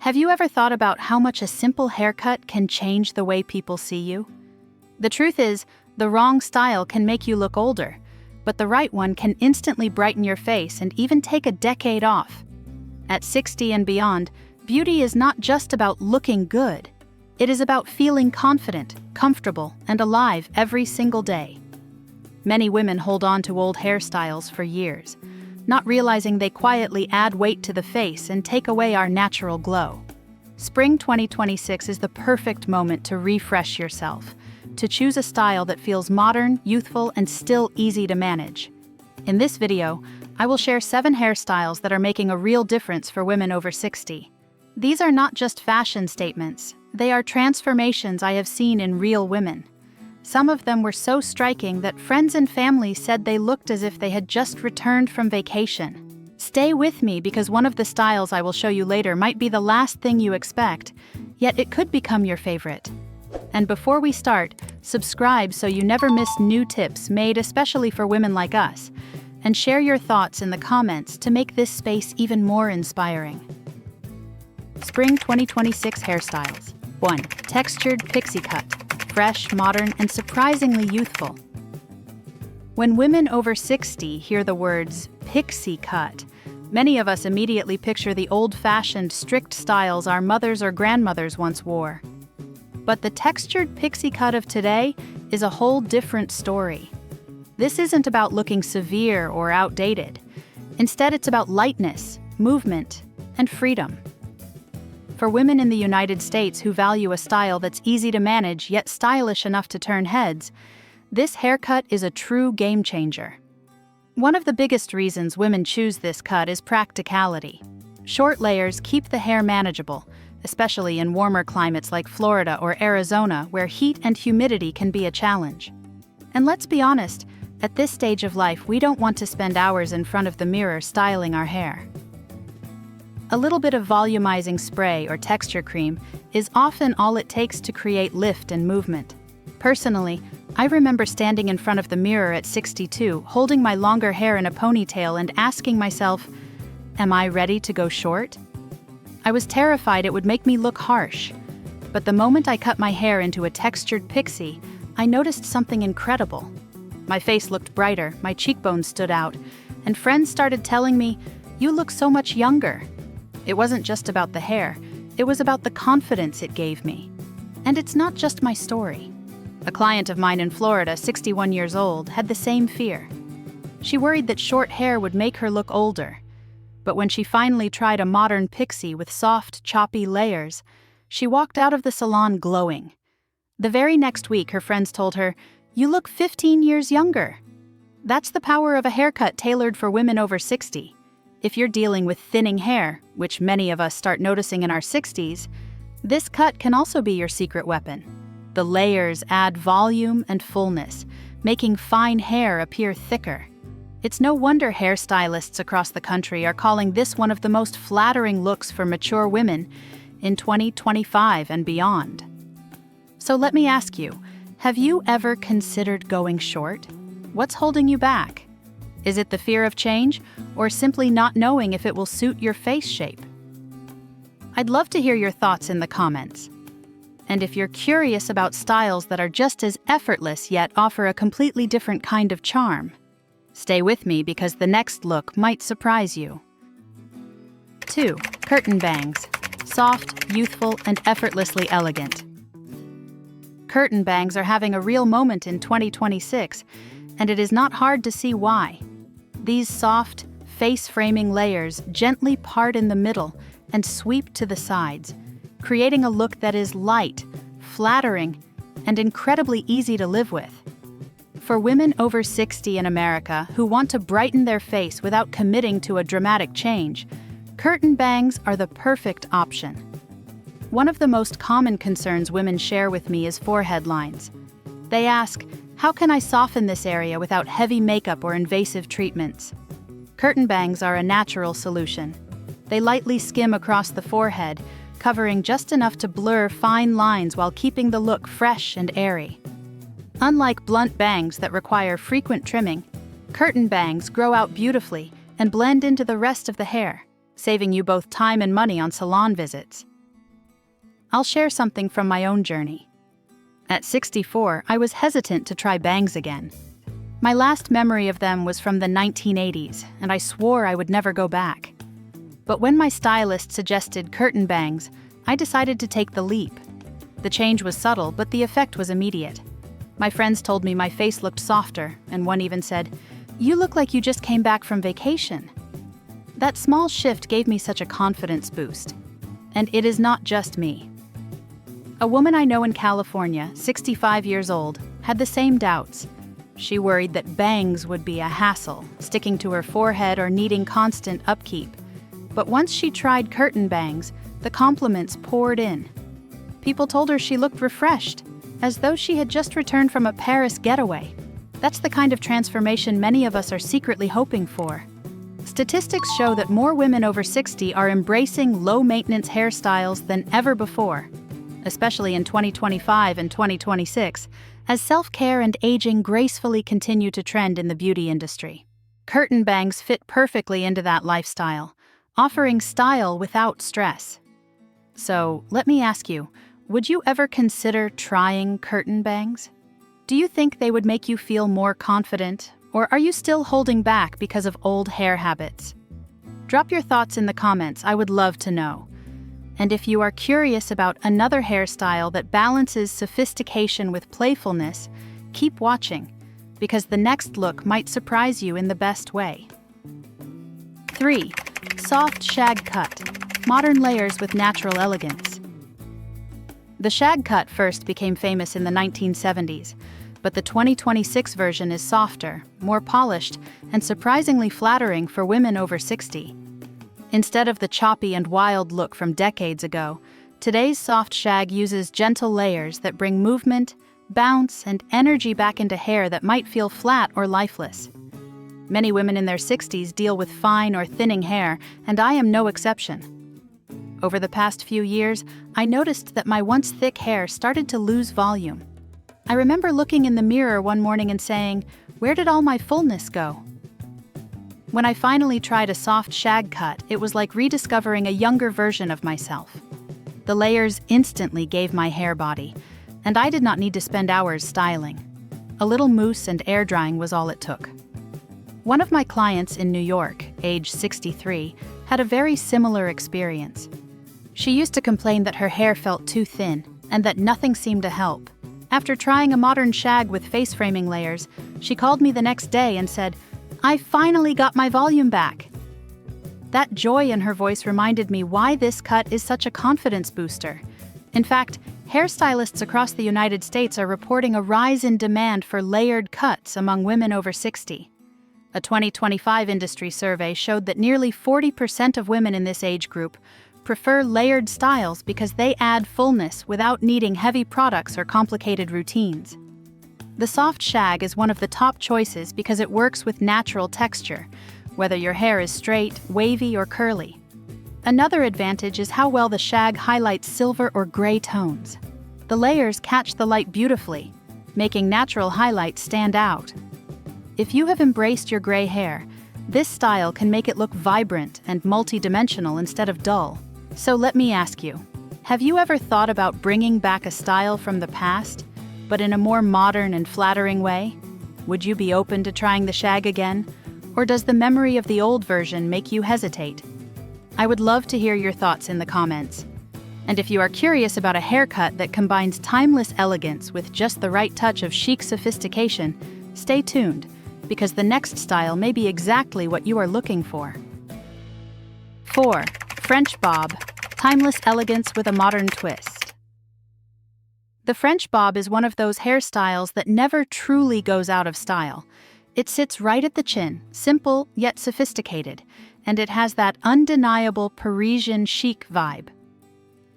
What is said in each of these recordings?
Have you ever thought about how much a simple haircut can change the way people see you? The truth is, the wrong style can make you look older, but the right one can instantly brighten your face and even take a decade off. At 60 and beyond, beauty is not just about looking good. It is about feeling confident, comfortable, and alive every single day. Many women hold on to old hairstyles for years, not realizing they quietly add weight to the face and take away our natural glow. Spring 2026 is the perfect moment to refresh yourself, to choose a style that feels modern, youthful, and still easy to manage. In this video, I will share 7 hairstyles that are making a real difference for women over 60. These are not just fashion statements, they are transformations I have seen in real women. Some of them were so striking that friends and family said they looked as if they had just returned from vacation. Stay with me because one of the styles I will show you later might be the last thing you expect, yet it could become your favorite. And before we start, subscribe so you never miss new tips made especially for women like us, and share your thoughts in the comments to make this space even more inspiring. Spring 2026 hairstyles. 1. Textured pixie cut. Fresh, modern, and surprisingly youthful. When women over 60 hear the words pixie cut, many of us immediately picture the old-fashioned, strict styles our mothers or grandmothers once wore. But the textured pixie cut of today is a whole different story. This isn't about looking severe or outdated. Instead, it's about lightness, movement, and freedom. For women in the United States who value a style that's easy to manage yet stylish enough to turn heads, this haircut is a true game changer. One of the biggest reasons women choose this cut is practicality. Short layers keep the hair manageable, especially in warmer climates like Florida or Arizona, where heat and humidity can be a challenge. And let's be honest, at this stage of life, we don't want to spend hours in front of the mirror styling our hair. A little bit of volumizing spray or texture cream is often all it takes to create lift and movement. Personally, I remember standing in front of the mirror at 62, holding my longer hair in a ponytail and asking myself, am I ready to go short? I was terrified it would make me look harsh. But the moment I cut my hair into a textured pixie, I noticed something incredible. My face looked brighter, my cheekbones stood out, and friends started telling me, "You look so much younger." It wasn't just about the hair, it was about the confidence it gave me. And it's not just my story. A client of mine in Florida, 61 years old, had the same fear. She worried that short hair would make her look older. But when she finally tried a modern pixie with soft, choppy layers, she walked out of the salon glowing. The very next week, her friends told her, "You look 15 years younger." That's the power of a haircut tailored for women over 60. If you're dealing with thinning hair, which many of us start noticing in our 60s, this cut can also be your secret weapon. The layers add volume and fullness, making fine hair appear thicker. It's no wonder hairstylists across the country are calling this one of the most flattering looks for mature women in 2025 and beyond. So let me ask you, have you ever considered going short? What's holding you back? Is it the fear of change, or simply not knowing if it will suit your face shape? I'd love to hear your thoughts in the comments. And if you're curious about styles that are just as effortless yet offer a completely different kind of charm, stay with me because the next look might surprise you. 2. Curtain bangs. Soft, youthful, and effortlessly elegant. Curtain bangs are having a real moment in 2026, and it is not hard to see why. These soft, face-framing layers gently part in the middle and sweep to the sides, creating a look that is light, flattering, and incredibly easy to live with. For women over 60 in America who want to brighten their face without committing to a dramatic change, curtain bangs are the perfect option. One of the most common concerns women share with me is forehead lines. They ask, how can I soften this area without heavy makeup or invasive treatments? Curtain bangs are a natural solution. They lightly skim across the forehead, covering just enough to blur fine lines while keeping the look fresh and airy. Unlike blunt bangs that require frequent trimming, curtain bangs grow out beautifully and blend into the rest of the hair, saving you both time and money on salon visits. I'll share something from my own journey. At 64, I was hesitant to try bangs again. My last memory of them was from the 1980s, and I swore I would never go back. But when my stylist suggested curtain bangs, I decided to take the leap. The change was subtle, but the effect was immediate. My friends told me my face looked softer, and one even said, "You look like you just came back from vacation." That small shift gave me such a confidence boost. And it is not just me. A woman I know in California, 65 years old, had the same doubts. She worried that bangs would be a hassle, sticking to her forehead or needing constant upkeep. But once she tried curtain bangs, the compliments poured in. People told her she looked refreshed, as though she had just returned from a Paris getaway. That's the kind of transformation many of us are secretly hoping for. Statistics show that more women over 60 are embracing low-maintenance hairstyles than ever before, especially in 2025 and 2026, as self-care and aging gracefully continue to trend in the beauty industry. Curtain bangs fit perfectly into that lifestyle, offering style without stress. So, let me ask you, would you ever consider trying curtain bangs? Do you think they would make you feel more confident, or are you still holding back because of old hair habits? Drop your thoughts in the comments, I would love to know. And if you are curious about another hairstyle that balances sophistication with playfulness, keep watching, because the next look might surprise you in the best way. 3. Soft shag cut. Modern layers with natural elegance. The shag cut first became famous in the 1970s, but the 2026 version is softer, more polished, and surprisingly flattering for women over 60. Instead of the choppy and wild look from decades ago, today's soft shag uses gentle layers that bring movement, bounce, and energy back into hair that might feel flat or lifeless. Many women in their 60s deal with fine or thinning hair, and I am no exception. Over the past few years, I noticed that my once thick hair started to lose volume. I remember looking in the mirror one morning and saying, "Where did all my fullness go?" When I finally tried a soft shag cut, it was like rediscovering a younger version of myself. The layers instantly gave my hair body, and I did not need to spend hours styling. A little mousse and air drying was all it took. One of my clients in New York, age 63, had a very similar experience. She used to complain that her hair felt too thin and that nothing seemed to help. After trying a modern shag with face framing layers, she called me the next day and said, "I finally got my volume back." That joy in her voice reminded me why this cut is such a confidence booster. In fact, hairstylists across the United States are reporting a rise in demand for layered cuts among women over 60. A 2025 industry survey showed that nearly 40% of women in this age group prefer layered styles because they add fullness without needing heavy products or complicated routines. The soft shag is one of the top choices because it works with natural texture, whether your hair is straight, wavy, or curly. Another advantage is how well the shag highlights silver or gray tones. The layers catch the light beautifully, making natural highlights stand out. If you have embraced your gray hair, this style can make it look vibrant and multi-dimensional instead of dull. So let me ask you, have you ever thought about bringing back a style from the past, but in a more modern and flattering way? Would you be open to trying the shag again, or does the memory of the old version make you hesitate? I would love to hear your thoughts in the comments. And if you are curious about a haircut that combines timeless elegance with just the right touch of chic sophistication, stay tuned, because the next style may be exactly what you are looking for. 4. French bob. Timeless elegance with a modern twist. The French bob is one of those hairstyles that never truly goes out of style. It sits right at the chin, simple yet sophisticated, and it has that undeniable Parisian chic vibe.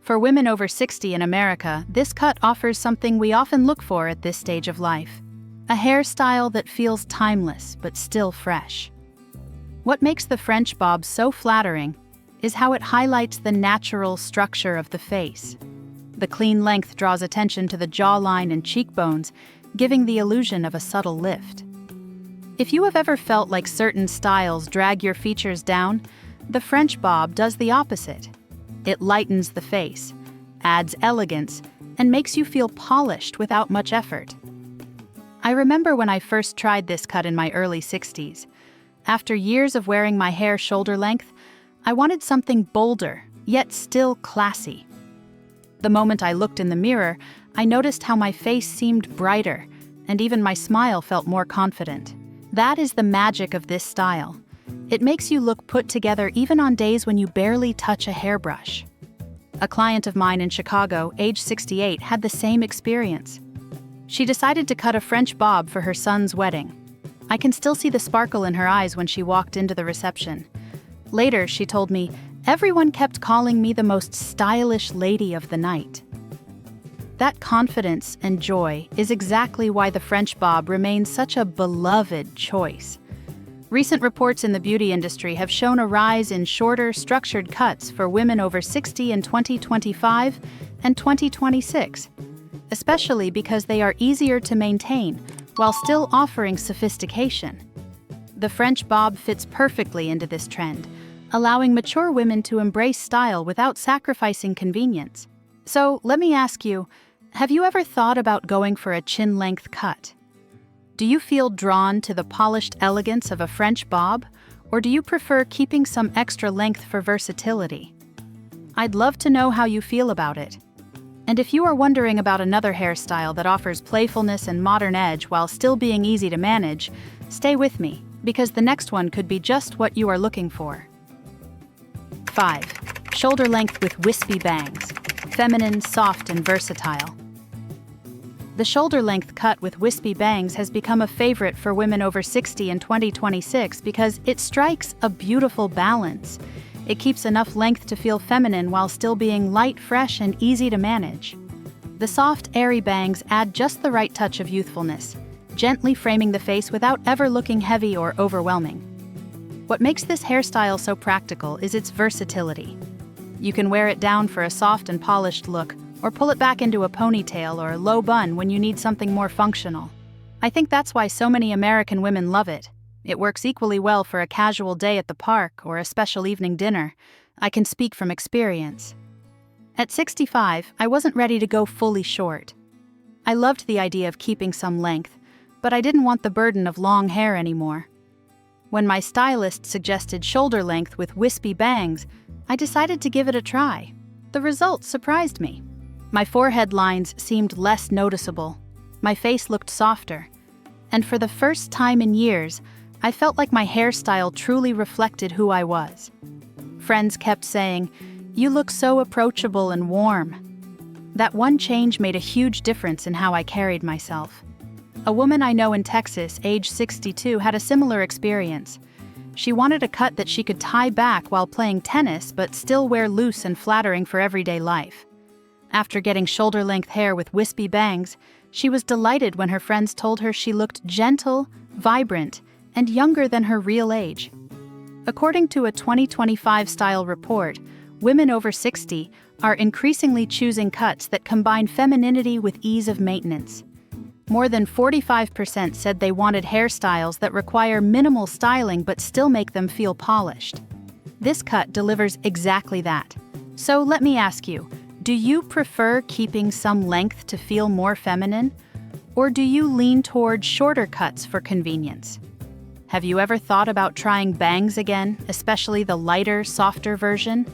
For women over 60 in America, this cut offers something we often look for at this stage of life: a hairstyle that feels timeless but still fresh. What makes the French bob so flattering is how it highlights the natural structure of the face. The clean length draws attention to the jawline and cheekbones, giving the illusion of a subtle lift. If you have ever felt like certain styles drag your features down, the French bob does the opposite. It lightens the face, adds elegance, and makes you feel polished without much effort. I remember when I first tried this cut in my early 60s. After years of wearing my hair shoulder length, I wanted something bolder, yet still classy. The moment I looked in the mirror, I noticed how my face seemed brighter, and even my smile felt more confident. That is the magic of this style. It makes you look put together even on days when you barely touch a hairbrush. A client of mine in Chicago, age 68, had the same experience. She decided to cut a French bob for her son's wedding. I can still see the sparkle in her eyes when she walked into the reception. Later, she told me, "Everyone kept calling me the most stylish lady of the night." That confidence and joy is exactly why the French bob remains such a beloved choice. Recent reports in the beauty industry have shown a rise in shorter, structured cuts for women over 60 in 2025 and 2026, especially because they are easier to maintain while still offering sophistication. The French bob fits perfectly into this trend, allowing mature women to embrace style without sacrificing convenience. So, let me ask you, have you ever thought about going for a chin-length cut? Do you feel drawn to the polished elegance of a French bob, or do you prefer keeping some extra length for versatility? I'd love to know how you feel about it. And if you are wondering about another hairstyle that offers playfulness and modern edge while still being easy to manage, stay with me, because the next one could be just what you are looking for. 5. Shoulder length with wispy bangs. Feminine, soft, and versatile. The shoulder-length cut with wispy bangs has become a favorite for women over 60 in 2026 because it strikes a beautiful balance. It keeps enough length to feel feminine while still being light, fresh, and easy to manage. The soft, airy bangs add just the right touch of youthfulness, gently framing the face without ever looking heavy or overwhelming. What makes this hairstyle so practical is its versatility. You can wear it down for a soft and polished look, or pull it back into a ponytail or a low bun when you need something more functional. I think that's why so many American women love it. It works equally well for a casual day at the park or a special evening dinner. I can speak from experience. At 65, I wasn't ready to go fully short. I loved the idea of keeping some length, but I didn't want the burden of long hair anymore. When my stylist suggested shoulder length with wispy bangs, I decided to give it a try. The results surprised me. My forehead lines seemed less noticeable. My face looked softer. And for the first time in years, I felt like my hairstyle truly reflected who I was. Friends kept saying, "You look so approachable and warm." That one change made a huge difference in how I carried myself. A woman I know in Texas, age 62, had a similar experience. She wanted a cut that she could tie back while playing tennis but still wear loose and flattering for everyday life. After getting shoulder-length hair with wispy bangs, she was delighted when her friends told her she looked gentle, vibrant, and younger than her real age. According to a 2025 style report, women over 60 are increasingly choosing cuts that combine femininity with ease of maintenance. More than 45% said they wanted hairstyles that require minimal styling but still make them feel polished. This cut delivers exactly that. So let me ask you, do you prefer keeping some length to feel more feminine? Or do you lean toward shorter cuts for convenience? Have you ever thought about trying bangs again, especially the lighter, softer version?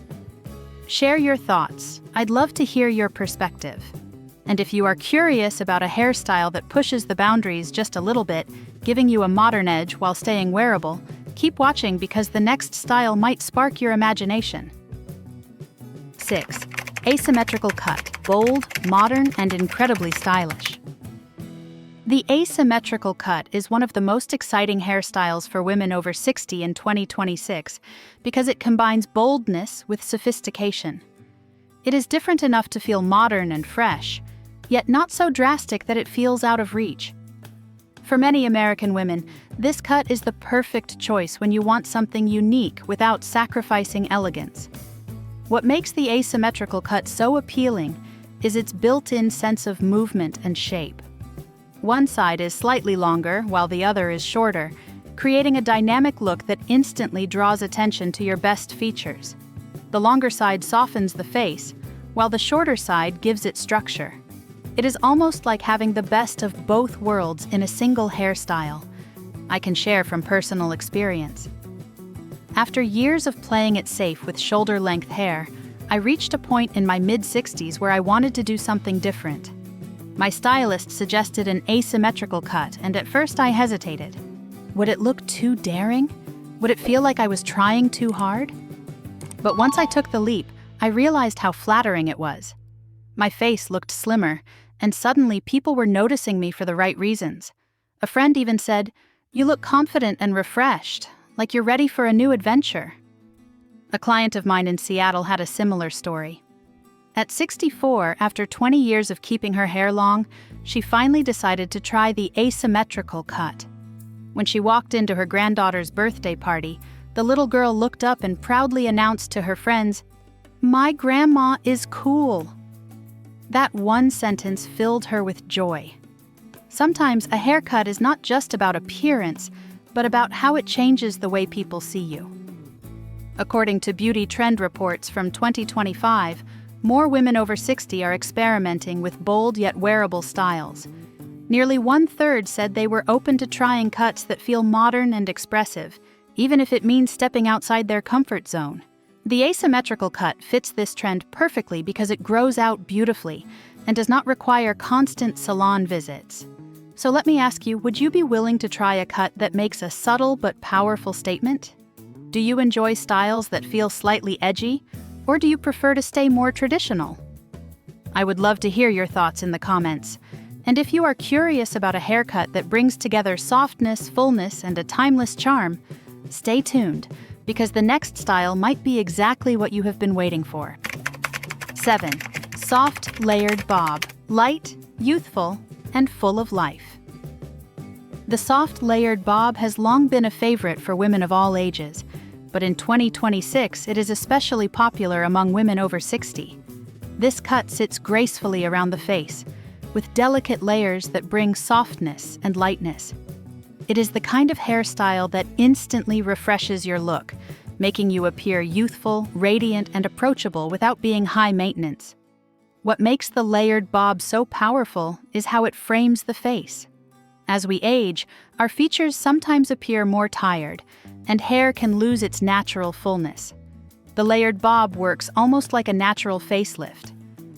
Share your thoughts. I'd love to hear your perspective. And if you are curious about a hairstyle that pushes the boundaries just a little bit, giving you a modern edge while staying wearable, keep watching because the next style might spark your imagination. 6. Asymmetrical cut. Bold, modern, and incredibly stylish. The asymmetrical cut is one of the most exciting hairstyles for women over 60 in 2026 because it combines boldness with sophistication. It is different enough to feel modern and fresh, yet not so drastic that it feels out of reach. For many American women, this cut is the perfect choice when you want something unique without sacrificing elegance. What makes the asymmetrical cut so appealing is its built-in sense of movement and shape. One side is slightly longer while the other is shorter, creating a dynamic look that instantly draws attention to your best features. The longer side softens the face, while the shorter side gives it structure. It is almost like having the best of both worlds in a single hairstyle. I can share from personal experience. After years of playing it safe with shoulder-length hair, I reached a point in my mid-60s where I wanted to do something different. My stylist suggested an asymmetrical cut, and at first I hesitated. Would it look too daring? Would it feel like I was trying too hard? But once I took the leap, I realized how flattering it was. My face looked slimmer, and suddenly people were noticing me for the right reasons. A friend even said, "You look confident and refreshed, like you're ready for a new adventure." A client of mine in Seattle had a similar story. At 64, after 20 years of keeping her hair long, she finally decided to try the asymmetrical cut. When she walked into her granddaughter's birthday party, the little girl looked up and proudly announced to her friends, "My grandma is cool." That one sentence filled her with joy. Sometimes a haircut is not just about appearance, but about how it changes the way people see you. According to beauty trend reports from 2025, more women over 60 are experimenting with bold yet wearable styles. Nearly 1/3 said they were open to trying cuts that feel modern and expressive, even if it means stepping outside their comfort zone. The asymmetrical cut fits this trend perfectly because it grows out beautifully and does not require constant salon visits. So let me ask you, would you be willing to try a cut that makes a subtle but powerful statement? Do you enjoy styles that feel slightly edgy, or do you prefer to stay more traditional? I would love to hear your thoughts in the comments. And if you are curious about a haircut that brings together softness, fullness, and a timeless charm, stay tuned, because the next style might be exactly what you have been waiting for. 7. Soft layered bob. Light, youthful, and full of life. The soft layered bob has long been a favorite for women of all ages, but in 2026 it is especially popular among women over 60. This cut sits gracefully around the face, with delicate layers that bring softness and lightness. It is the kind of hairstyle that instantly refreshes your look, making you appear youthful, radiant, and approachable without being high maintenance. What makes the layered bob so powerful is how it frames the face. As we age, our features sometimes appear more tired, and hair can lose its natural fullness. The layered bob works almost like a natural facelift.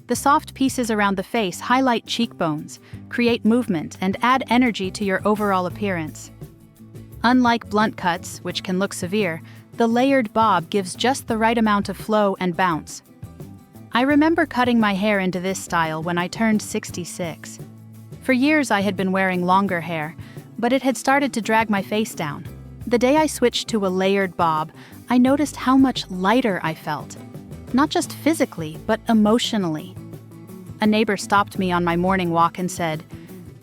The soft pieces around the face highlight cheekbones, create movement, and add energy to your overall appearance. Unlike blunt cuts, which can look severe, the layered bob gives just the right amount of flow and bounce. I remember cutting my hair into this style when I turned 66. For years I had been wearing longer hair, but it had started to drag my face down. The day I switched to a layered bob, I noticed how much lighter I felt. Not just physically, but emotionally. A neighbor stopped me on my morning walk and said,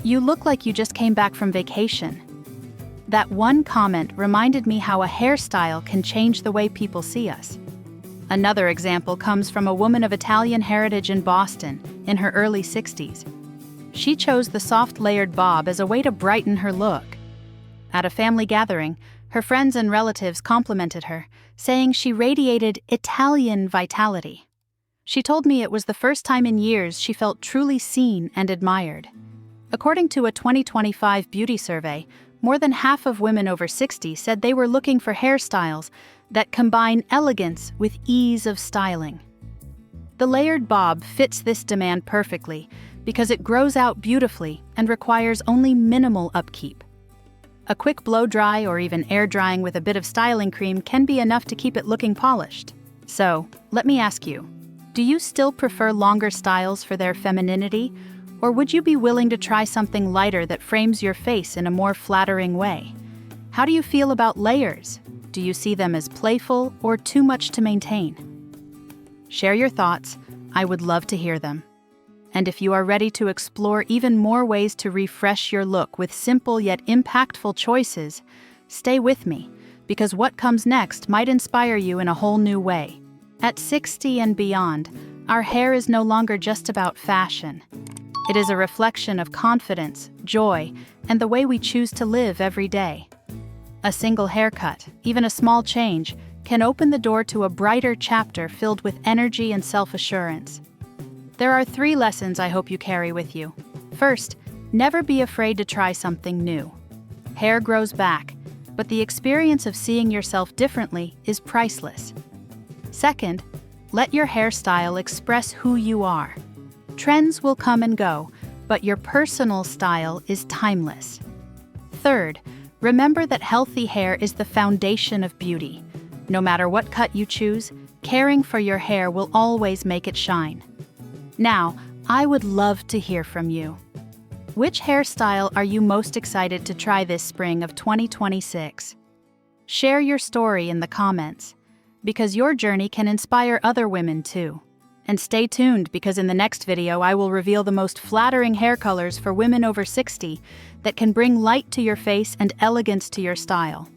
"You look like you just came back from vacation." That one comment reminded me how a hairstyle can change the way people see us. Another example comes from a woman of Italian heritage in Boston, in her early 60s. She chose the soft layered bob as a way to brighten her look. At a family gathering, her friends and relatives complimented her, saying she radiated Italian vitality. She told me it was the first time in years she felt truly seen and admired. According to a 2025 beauty survey, more than half of women over 60 said they were looking for hairstyles that combine elegance with ease of styling. The layered bob fits this demand perfectly because it grows out beautifully and requires only minimal upkeep. A quick blow-dry or even air-drying with a bit of styling cream can be enough to keep it looking polished. So, let me ask you, do you still prefer longer styles for their femininity, or would you be willing to try something lighter that frames your face in a more flattering way? How do you feel about layers? Do you see them as playful or too much to maintain? Share your thoughts. I would love to hear them. And if you are ready to explore even more ways to refresh your look with simple yet impactful choices, stay with me, because what comes next might inspire you in a whole new way. At 60 and beyond, our hair is no longer just about fashion. It is a reflection of confidence, joy, and the way we choose to live every day. A single haircut, even a small change, can open the door to a brighter chapter filled with energy and self-assurance. There are 3 lessons I hope you carry with you. First, never be afraid to try something new. Hair grows back, but the experience of seeing yourself differently is priceless. Second, let your hairstyle express who you are. Trends will come and go, but your personal style is timeless. Third, remember that healthy hair is the foundation of beauty. No matter what cut you choose, caring for your hair will always make it shine. Now, I would love to hear from you. Which hairstyle are you most excited to try this spring of 2026? Share your story in the comments, because your journey can inspire other women too. And stay tuned, because in the next video I will reveal the most flattering hair colors for women over 60 that can bring light to your face and elegance to your style.